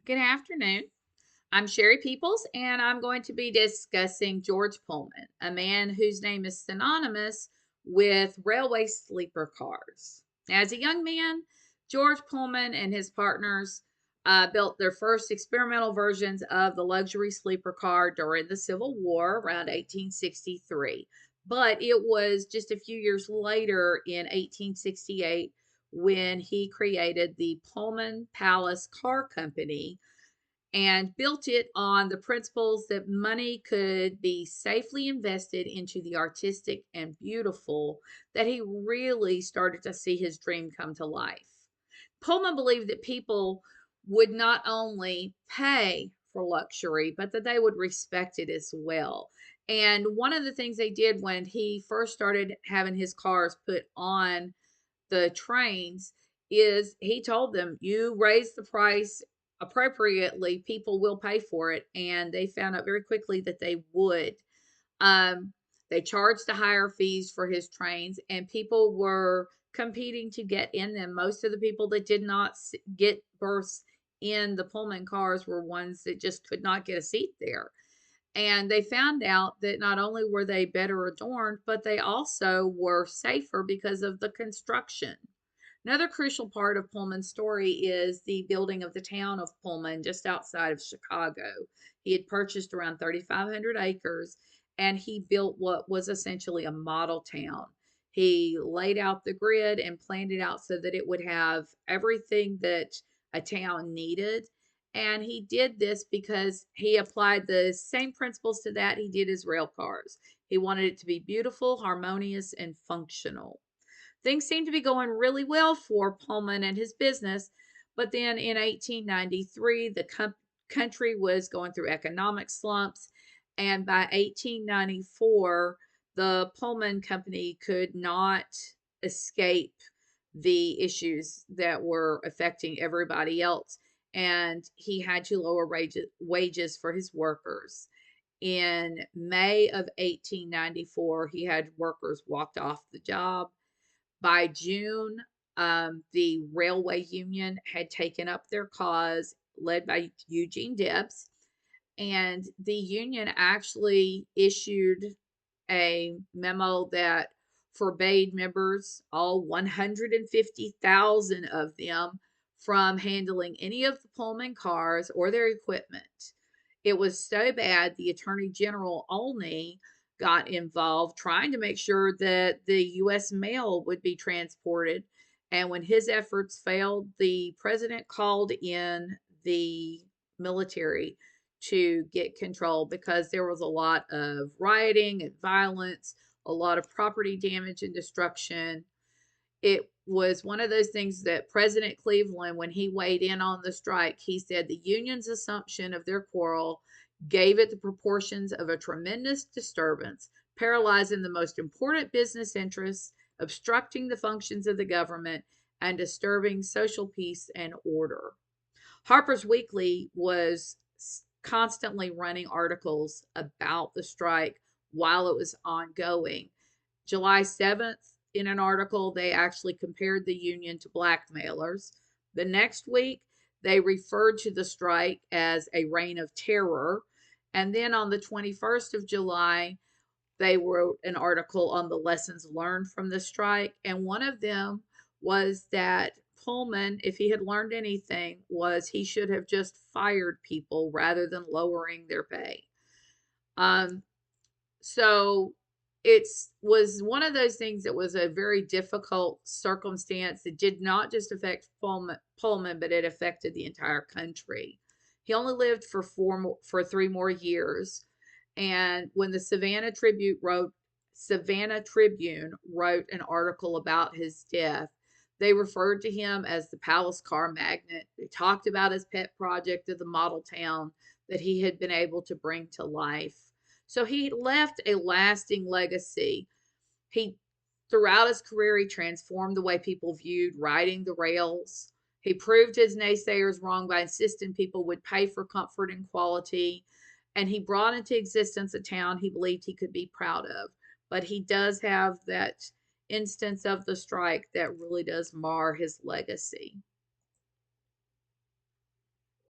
Good afternoon. I'm Sherry Peoples, and I'm going to be discussing George Pullman, a man whose name is synonymous with railway sleeper cars. As a young man, George Pullman and his partners built their first experimental versions of the luxury sleeper car during the Civil War around 1863. But it was just a few years later in 1868 when he created the Pullman Palace Car Company and built it on the principles that money could be safely invested into the artistic and beautiful, that he really started to see his dream come to life. Pullman believed that people would not only pay for luxury, but that they would respect it as well. And one of the things they did when he first started having his cars put on the trains is he told them, you raise the price appropriately, people will pay for it. And they found out very quickly that they would. Um, they charged the higher fees for his trains, and people were competing to get in them. Most of the people that did not get berths in the Pullman cars were ones that just could not get a seat there. And they found out that not only were they better adorned, but they also were safer because of the construction. Another crucial part of Pullman's story is the building of the town of Pullman just outside of Chicago. He had purchased around 3,500 acres and he built what was essentially a model town. He laid out the grid and planned it out so that it would have everything that a town needed. And he did this because he applied the same principles to that he did his rail cars. He wanted it to be beautiful, harmonious, and functional. Things seemed to be going really well for Pullman and his business, but then in 1893, the country was going through economic slumps, and by 1894, the Pullman Company could not escape the issues that were affecting everybody else, and he had to lower wages for his workers. In May of 1894, he had workers walked off the job. By June, the railway union had taken up their cause, led by Eugene Debs, and the union actually issued a memo that forbade members, all 150,000 of them, from handling any of the Pullman cars or their equipment. It was so bad, the Attorney General only got involved trying to make sure that the U.S. mail would be transported. And when his efforts failed, the president called in the military to get control because there was a lot of rioting and violence, a lot of property damage and destruction. It was one of those things that President Cleveland, when he weighed in on the strike, he said the union's assumption of their quarrel gave it the proportions of a tremendous disturbance, paralyzing the most important business interests, obstructing the functions of the government, and disturbing social peace and order. Harper's Weekly was constantly running articles about the strike while it was ongoing. July 7th, in an article, they actually compared the union to blackmailers. The next week, they referred to the strike as a reign of terror. And then on the 21st of July, they wrote an article on the lessons learned from the strike. And one of them was that Pullman, if he had learned anything, was he should have just fired people rather than lowering their pay. Um, so it was one of those things that was a very difficult circumstance that did not just affect Pullman, but it affected the entire country. He only lived for 3 more years, and when the Savannah Tribune wrote an article about his death, they referred to him as the palace car magnate. They talked about his pet project of the model town that he had been able to bring to life. So he left a lasting legacy. He, throughout his career, he transformed the way people viewed riding the rails. He proved his naysayers wrong by insisting people would pay for comfort and quality. And he brought into existence a town he believed he could be proud of. But he does have that instance of the strike that really does mar his legacy.